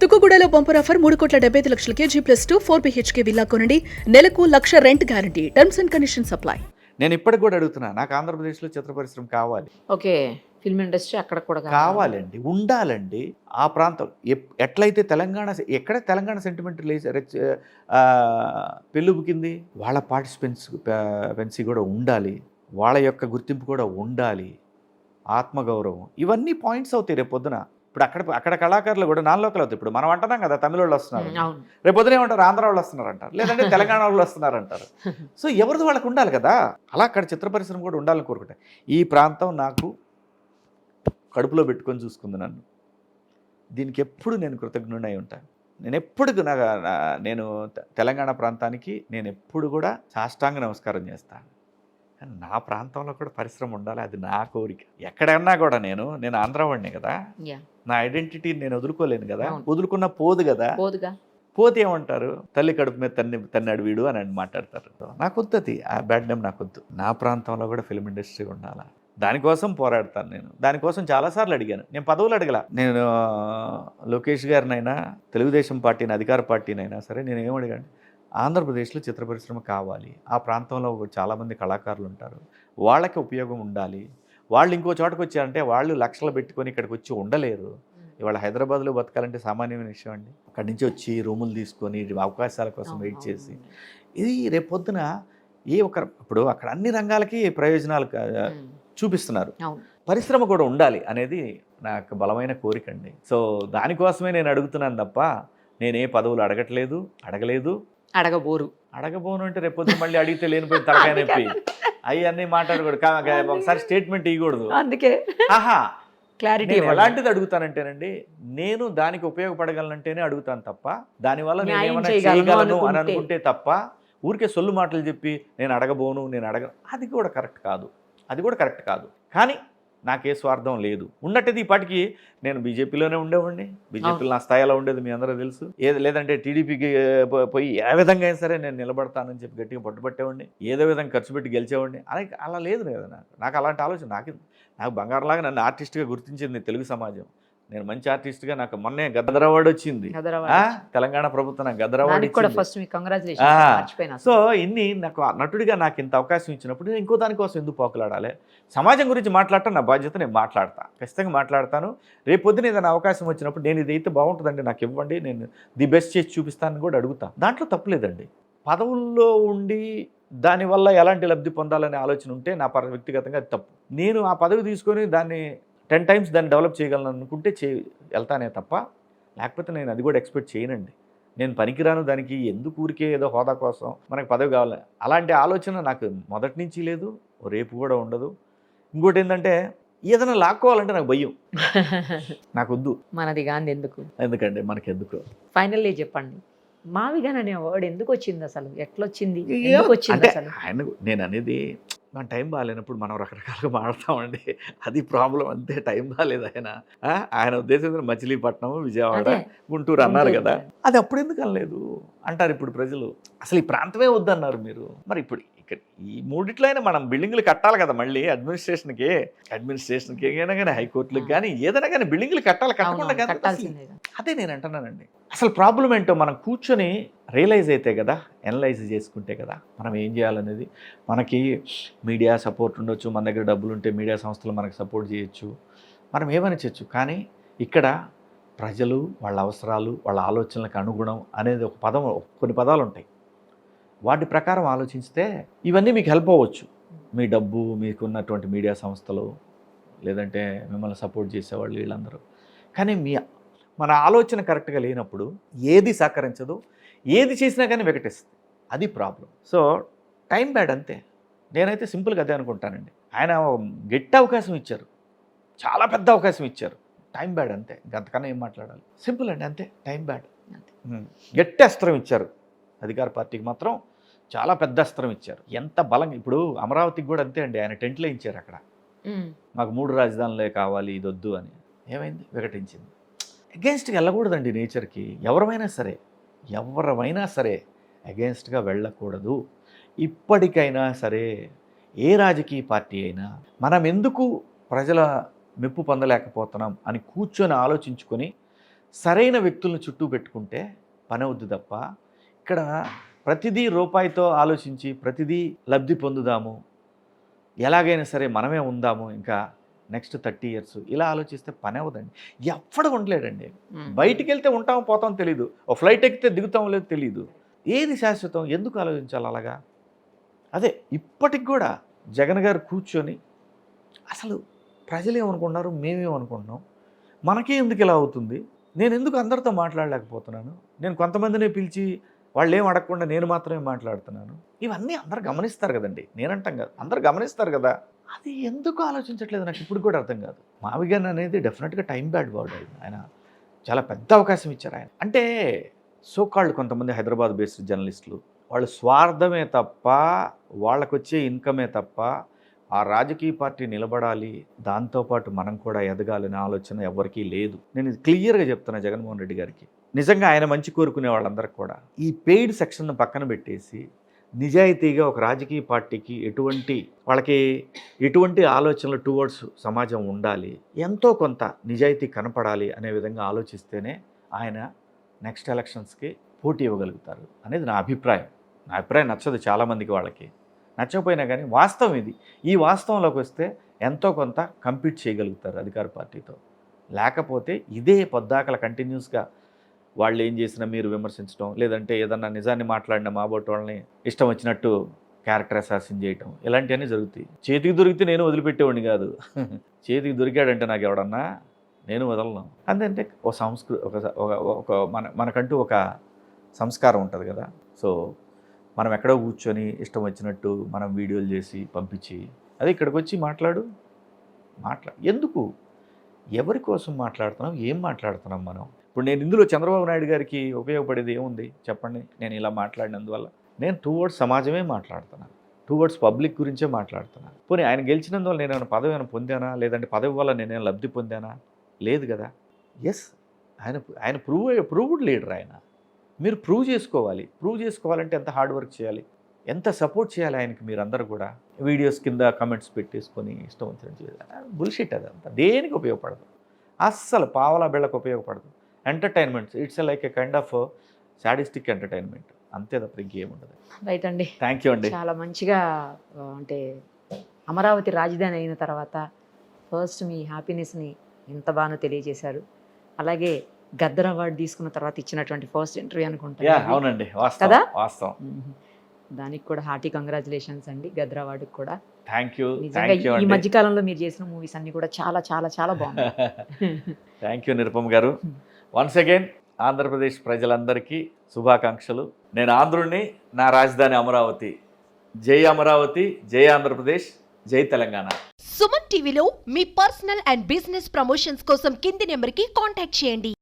తుక్కుగూడలో bumper offer 3,75,00,000 G+2 4 BHK villa కొనండి. నెలకు 1,00,000 rent guarantee. Terms and conditions apply. నేను ఇప్పటికి కూడా అడుగుతున్నా, నాకు ఆంధ్రప్రదేశ్లో చిత్ర పరిశ్రమ కావాలి. ఓకే, ఫిల్మ్ ఇండస్ట్రీ అక్కడ కూడా కావాలండి, ఉండాలండి. ఆ ప్రాంతం ఎట్లయితే తెలంగాణ, ఎక్కడ తెలంగాణ సెంటిమెంట్ పెళ్ళుబుకింది, వాళ్ళ పార్టిసిపెన్సీ కూడా ఉండాలి, వాళ్ళ యొక్క గుర్తింపు కూడా ఉండాలి, ఆత్మగౌరవం, ఇవన్నీ పాయింట్స్ అవుతాయి రేపు పొద్దున. ఇప్పుడు అక్కడ కళాకారులు కూడా నాన్ లోకల్ అవుతాయి. ఇప్పుడు మనం అంటున్నాం కదా, తమిళ వాళ్ళు వస్తున్నారు, రేపు పొద్దున ఏమంటారు, ఆంధ్ర వాళ్ళు వస్తున్నారు అంటారు, లేదంటే తెలంగాణ వాళ్ళు వస్తున్నారు అంటారు. సో ఎవరిది వాళ్ళకు ఉండాలి కదా, అలా అక్కడ చిత్ర పరిశ్రమ కూడా ఉండాలని కోరుకుంటా. ఈ ప్రాంతం నాకు కడుపులో పెట్టుకొని చూసుకుంది నన్ను. దీనికి ఎప్పుడు నేను కృతజ్ఞుడై ఉంటాను. నేను ఎప్పుడు నేను తెలంగాణ ప్రాంతానికి నేను ఎప్పుడు కూడా సాష్టాంగ నమస్కారం చేస్తాను. కానీ నా ప్రాంతంలో కూడా పరిశ్రమ ఉండాలి, అది నా కోరిక. ఎక్కడన్నా కూడా నేను ఆంధ్ర వాడినే కదా, నా ఐడెంటిటీని నేను వదులుకోలేను కదా, వదులుకున్న పోదు కదా, పోతే ఏమంటారు, తల్లి కడుపు మీద తన్నాడు వీడు అని మాట్లాడతారు. నాకు వద్దు, ఆ బ్యాడ్ నేమ్ నాకు వద్దు. నా ప్రాంతంలో కూడా ఫిల్మ్ ఇండస్ట్రీ ఉండాలా, దానికోసం పోరాడతాను. నేను దానికోసం చాలాసార్లు అడిగాను. నేను పదవులు అడగల. నేను లోకేష్ గారినైనా, తెలుగుదేశం పార్టీని, అధికార పార్టీనైనా సరే, నేను ఏమడిగాను, ఆంధ్రప్రదేశ్లో చిత్ర పరిశ్రమ కావాలి, ఆ ప్రాంతంలో చాలామంది కళాకారులు ఉంటారు, వాళ్ళకి ఉపయోగం ఉండాలి. వాళ్ళు ఇంకో చోటకు వచ్చారంటే వాళ్ళు లక్షలు పెట్టుకొని ఇక్కడికి వచ్చి ఉండలేరు. ఇవాళ హైదరాబాద్లో బతకాలంటే సామాన్యమైన విషయం అండి. అక్కడి నుంచి వచ్చి రూములు తీసుకొని అవకాశాల కోసం వెయిట్ చేసి, ఇది రేపొద్దున ఇప్పుడు అక్కడ అన్ని రంగాలకి ప్రయోజనాలు చూపిస్తున్నారు. పరిశ్రమ కూడా ఉండాలి అనేది నాకు బలమైన కోరిక అండి. సో దానికోసమే నేను అడుగుతున్నాను తప్ప నేనే పదవులు అడగలేదు, అడగబోను అంటే రేపొద్దు మళ్ళీ అడిగితే లేనిపోయి తలకాయ నొప్పి అవి అన్నీ మాట్లాడకూడదు. ఒకసారి స్టేట్మెంట్ ఇవ్వకూడదు. అందుకే క్లారిటీ ఎలాంటిది అడుగుతానంటేనండి, నేను దానికి ఉపయోగపడగలనంటేనే అడుగుతాను తప్ప, దానివల్ల నేను ఏమైనా చేయగలను అని అనుకుంటే తప్ప ఊరికే సొల్లు మాటలు చెప్పి నేను అడగబోను, అది కూడా కరెక్ట్ కాదు. కానీ నాకే స్వార్థం లేదు. ఉన్నట్టయితే ఈ పాటికి నేను బీజేపీలోనే ఉండేవాడిని. బీజేపీలో నా స్థాయిలో ఉండేది మీ అందరూ తెలుసు. లేదంటే టీడీపీకి పోయి ఏ విధంగా అయినా సరే నేను నిలబడతానని చెప్పి గట్టిగా పట్టుబట్టేవాడిని, ఏదో విధంగా ఖర్చు పెట్టి గెలిచేవాడిని. అలా లేదు కదా నాకు అలాంటి ఆలోచన. నాకు బంగారులాగా నన్ను ఆర్టిస్ట్గా గుర్తించింది తెలుగు సమాజం. నేను మంచి ఆర్టిస్ట్గా, నాకు మొన్నే గద్దర్ అవార్డు వచ్చింది, తెలంగాణ ప్రభుత్వం నాకు గద్దర్ అవార్డు ఇచ్చింది. సో ఇన్ని నాకు నటుడిగా నాకు ఇంత అవకాశం ఇచ్చినప్పుడు ఇంకో దానికోసం ఎందుకు పోకులాడాలి? సమాజం గురించి మాట్లాడటం నా బాధ్యత, నేను ఖచ్చితంగా మాట్లాడతాను. రేపు పొద్దున ఏదైనా అవకాశం వచ్చినప్పుడు నేను ఇదైతే బాగుంటుందండి, నాకు ఇవ్వండి, నేను ది బెస్ట్ చేసి చూపిస్తానని కూడా అడుగుతాను. దాంట్లో తప్పులేదండి. పదవుల్లో ఉండి దానివల్ల ఎలాంటి లబ్ధి పొందాలనే ఆలోచన ఉంటే నా వ్యక్తిగతంగా అది తప్పు. నేను ఆ పదవి తీసుకొని దాన్ని 10 times దాన్ని డెవలప్ చేయగలను అనుకుంటే వెళ్తానే తప్ప, లేకపోతే నేను అది కూడా ఎక్స్పెక్ట్ చేయనండి. నేను పనికిరాను దానికి, ఎందుకు ఊరికే ఏదో హోదా కోసం మనకు పదవి కావాలి, అలాంటి ఆలోచన నాకు మొదటి నుంచి లేదు, రేపు కూడా ఉండదు. ఇంకోటి ఏంటంటే, ఏదైనా లాక్కోవాలంటే నాకు భయం. నాకు వద్దు, మనది కాదు. ఎందుకండి మనకెందుకు? ఫైనల్లీ చెప్పండి, మావిగాన్ అనే వర్డ్ ఎందుకు వచ్చింది అసలు? ఎట్లొచ్చింది? ఆయన నేను అనేది, మన టైం బాగాలేనప్పుడు మనం రకరకాలుగా మాడతామండి, అది ప్రాబ్లం. అంతే, టైం బాగాలేదు. ఆయన ఉద్దేశం మచిలీపట్నం, విజయవాడ, గుంటూరు అన్నారు కదా, అది అప్పుడు ఎందుకు అనలేదు అంటారు ఇప్పుడు ప్రజలు. అసలు ఈ ప్రాంతమే వద్దన్నారు మీరు. మరి ఇప్పుడు ఇక్కడ ఈ మూడిట్లో అయినా మనం బిల్డింగ్లు కట్టాలి కదా, మళ్ళీ అడ్మినిస్ట్రేషన్కి అయినా కానీ, హైకోర్టులకు కానీ, ఏదైనా కానీ బిల్డింగ్లు కట్టకుండా కానీ. అదే నేను అంటున్నానండి. అసలు ప్రాబ్లం ఏంటో మనం కూర్చొని రియలైజ్ అయితే కదా, అనలైజ్ చేసుకుంటే కదా మనం ఏం చేయాలనేది. మనకి మీడియా సపోర్ట్ ఉండొచ్చు, మన దగ్గర డబ్బులు ఉంటే మీడియా సంస్థలు మనకు సపోర్ట్ చేయొచ్చు, మనం ఏమని చేయొచ్చు. కానీ ఇక్కడ ప్రజలు, వాళ్ళ అవసరాలు, వాళ్ళ ఆలోచనలకు అనుగుణం అనేది కొన్ని పదాలు ఉంటాయి. వాటి ప్రకారం ఆలోచిస్తే ఇవన్నీ మీకు హెల్ప్ అవ్వచ్చు. మీ డబ్బు, మీకున్నటువంటి మీడియా సంస్థలు, లేదంటే మిమ్మల్ని సపోర్ట్ చేసేవాళ్ళు, వీళ్ళందరూ. కానీ మన ఆలోచన కరెక్ట్గా లేనప్పుడు ఏది సహకరించదు, ఏది చేసినా కానీ వికటిస్తుంది. అది ప్రాబ్లం. సో టైం బ్యాడ్, అంతే. నేనైతే సింపుల్గా అదే అనుకుంటానండి. ఆయన గట్టి అవకాశం ఇచ్చారు, చాలా పెద్ద అవకాశం ఇచ్చారు, టైం బ్యాడ్, అంతే. అంతకన్నా ఏం మాట్లాడాలి? సింపుల్ అండి, అంతే. Time bad. గట్టి అస్త్రం ఇచ్చారు అధికార పార్టీకి, మాత్రం చాలా పెద్ద అస్త్రం ఇచ్చారు. ఎంత బలంగా, ఇప్పుడు అమరావతికి కూడా అంతే అండి. ఆయన టెంట్లో ఇచ్చారు అక్కడ, మాకు 3 రాజధానులే కావాలి, ఇది వద్దు అని. ఏమైంది? వికటించింది. అగెన్స్ట్గా వెళ్ళకూడదండి నేచర్కి. ఎవరైనా సరే అగెన్స్ట్గా వెళ్ళకూడదు. ఇప్పటికైనా సరే ఏ రాజకీయ పార్టీ అయినా మనం ఎందుకు ప్రజల మెప్పు పొందలేకపోతున్నాం అని కూర్చొని ఆలోచించుకొని సరైన వ్యక్తులను చుట్టూ పెట్టుకుంటే పని అవుద్ది తప్ప ఇక్కడ ప్రతిదీ రూపాయితో ఆలోచించి ప్రతిదీ లబ్ధి పొందుదాము, ఎలాగైనా సరే మనమే ఉందాము ఇంకా నెక్స్ట్ 30 years ఇలా ఆలోచిస్తే పని అవ్వదండి. ఎప్పుడు ఉండలేడండి. బయటికి వెళ్తే ఉంటామో పోతామో తెలీదు, ఓ ఫ్లైట్ ఎక్కితే దిగుతామో లేదో తెలీదు. ఏది శాశ్వతం? ఎందుకు ఆలోచించాలి అలాగా? అదే ఇప్పటికి కూడా జగన్ గారు కూర్చొని అసలు ప్రజలు ఏమనుకుంటున్నారు, మేమేమనుకుంటున్నాం, మనకే ఎందుకు ఇలా అవుతుంది, నేను ఎందుకు అందరితో మాట్లాడలేకపోతున్నాను, నేను కొంతమందినే పిలిచి వాళ్ళు ఏం అడగకుండా నేను మాత్రమే మాట్లాడుతున్నాను, ఇవన్నీ అందరు గమనిస్తారు కదండి. నేనంటాం కదా, అందరు గమనిస్తారు కదా. అది ఎందుకు ఆలోచించట్లేదు నాకు ఇప్పుడు కూడా అర్థం కాదు. మావిగన్ అనేది డెఫినెట్గా టైం బ్యాడ్ వర్డ్. ఆయన చాలా పెద్ద అవకాశం ఇచ్చారు ఆయన. అంటే సోకాళ్ళు కొంతమంది హైదరాబాద్ బేస్డ్ జర్నలిస్టులు వాళ్ళు స్వార్థమే తప్ప, వాళ్ళకు వచ్చే ఇన్కమే తప్ప ఆ రాజకీయ పార్టీ నిలబడాలి, దాంతోపాటు మనం కూడా ఎదగాలనే ఆలోచన ఎవరికీ లేదు. నేను ఇది క్లియర్గా చెప్తున్నా జగన్మోహన్ రెడ్డి గారికి. నిజంగా ఆయన మంచి కోరుకునే వాళ్ళందరికీ కూడా ఈ పెయిడ్ సెక్షన్ను పక్కన పెట్టేసి నిజాయితీగా ఒక రాజకీయ పార్టీకి వాళ్ళకి ఎటువంటి ఆలోచనలు టువర్డ్స్ సమాజం ఉండాలి, ఎంతో కొంత నిజాయితీ కనపడాలి అనే విధంగా ఆలోచిస్తేనే ఆయన నెక్స్ట్ ఎలక్షన్స్కి పోటీ ఇవ్వగలుగుతారు అనేది నా అభిప్రాయం. నా అభిప్రాయం నచ్చదు చాలామందికి, వాళ్ళకి నచ్చకపోయినా కానీ వాస్తవం ఇది. ఈ వాస్తవంలోకి వస్తే ఎంతో కొంత కంపీట్ చేయగలుగుతారు అధికార పార్టీతో. లేకపోతే ఇదే పొద్దాకల కంటిన్యూస్గా వాళ్ళు ఏం చేసినా మీరు విమర్శించడం, లేదంటే ఏదన్నా నిజాన్ని మాట్లాడిన మాబోటి వాళ్ళని ఇష్టం వచ్చినట్టు క్యారెక్టర్ అసాసిన్ చేయటం, ఇలాంటివన్నీ జరుగుతాయి. చేతికి దొరికితే నేను వదిలిపెట్టేవాడిని కాదు. చేతికి దొరికాడంటే నాకు ఎవడన్నా నేను వదలను. అందంటే ఒక మనకంటూ ఒక సంస్కారం ఉంటుంది కదా. సో మనం ఎక్కడో కూర్చొని ఇష్టం వచ్చినట్టు మనం వీడియోలు చేసి పంపించి అదే ఇక్కడికి వచ్చి ఎందుకు, ఎవరి కోసం మాట్లాడుతున్నాం, ఏం మాట్లాడుతున్నాం మనం? ఇప్పుడు నేను ఇందులో చంద్రబాబు నాయుడు గారికి ఉపయోగపడేది ఏముంది చెప్పండి? నేను ఇలా మాట్లాడినందువల్ల నేను టువర్డ్స్ సమాజమే మాట్లాడుతున్నాను, టువర్డ్స్ పబ్లిక్ గురించే మాట్లాడుతున్నాను. పోనీ ఆయన గెలిచినందువల్ల నేను ఏమైనా పదవి ఏమైనా పొందానా, లేదంటే పదవి వల్ల నేనేమైనా లబ్ధి పొందానా? లేదు కదా. ఎస్, ఆయన ప్రూవ్డ్ లీడర్. ఆయన మీరు ప్రూవ్ చేసుకోవాలంటే ఎంత హార్డ్ వర్క్ చేయాలి, ఎంత సపోర్ట్ చేయాలి ఆయనకి. మీరందరూ కూడా వీడియోస్ కింద కమెంట్స్ పెట్టేసుకొని ఇష్టం వచ్చినట్టు చేయాలి. బుల్షిట్ అదంతా దేనికి ఉపయోగపడదు, అస్సలు పావలా బిళ్ళకు ఉపయోగపడదు. Entertainments, it's like A kind of sadistic entertainment, అంతే తప్ప ఇంకేముండదు. రైట్ అండి, థ్యాంక్ యూ అండి. చాలా మంచిగా అంటే అమరావతి రాజధాని అయిన తర్వాత ఫస్ట్ మీ హ్యాపీనెస్ని ఎంత బాగా తెలియజేశారు. అలాగే గద్దర్ అవార్డు తీసుకున్న తర్వాత ఇచ్చినటువంటి ఫస్ట్ ఇంటర్వ్యూ అనుకుంటా. అవునండి, కదా, వాస్తవం. దానికి కూడా హార్టీ కంగ్రాచులేషన్స్ అండి, గద్దర్ అవార్డుకి కూడా. Thank you. ఈ మధ్యకాలంలో మీరు చేసిన మూవీస్ అన్ని కూడా చాలా చాలా చాలా బాగున్నాయి. థ్యాంక్ యూ నిరుపమ్ గారు. వన్స్ అగైన్ ఆంధ్రప్రదేశ్ ప్రజలందరికీ శుభాకాంక్షలు. నేను ఆంధ్రుడిని, నా రాజధాని అమరావతి. జై అమరావతి, జై ఆంధ్రప్రదేశ్, జై తెలంగాణ. సుమన్ టీవీలో మీ పర్సనల్ అండ్ బిజినెస్ ప్రమోషన్స్ కోసం కింది నెంబర్కి కాంటాక్ట్ చేయండి.